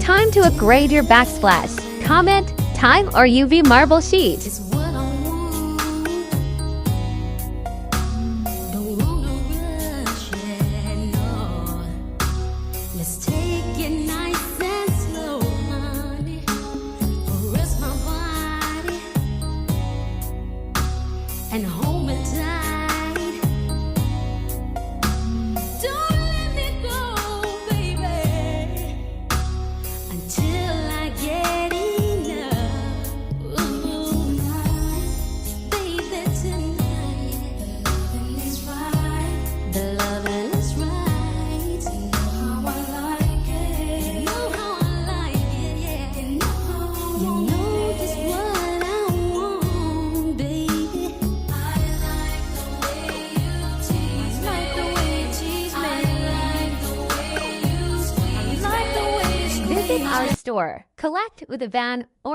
Time to upgrade your backsplash. Comment, time or UV marble sheet. And hold me tight. Don't let me go, baby, until I get enough. Ooh, baby, tonight the loving is right. The loving is right. You know how I like it. You know how I like it, yeah. You know just what I want, baby. Visit our store. Collect with a van or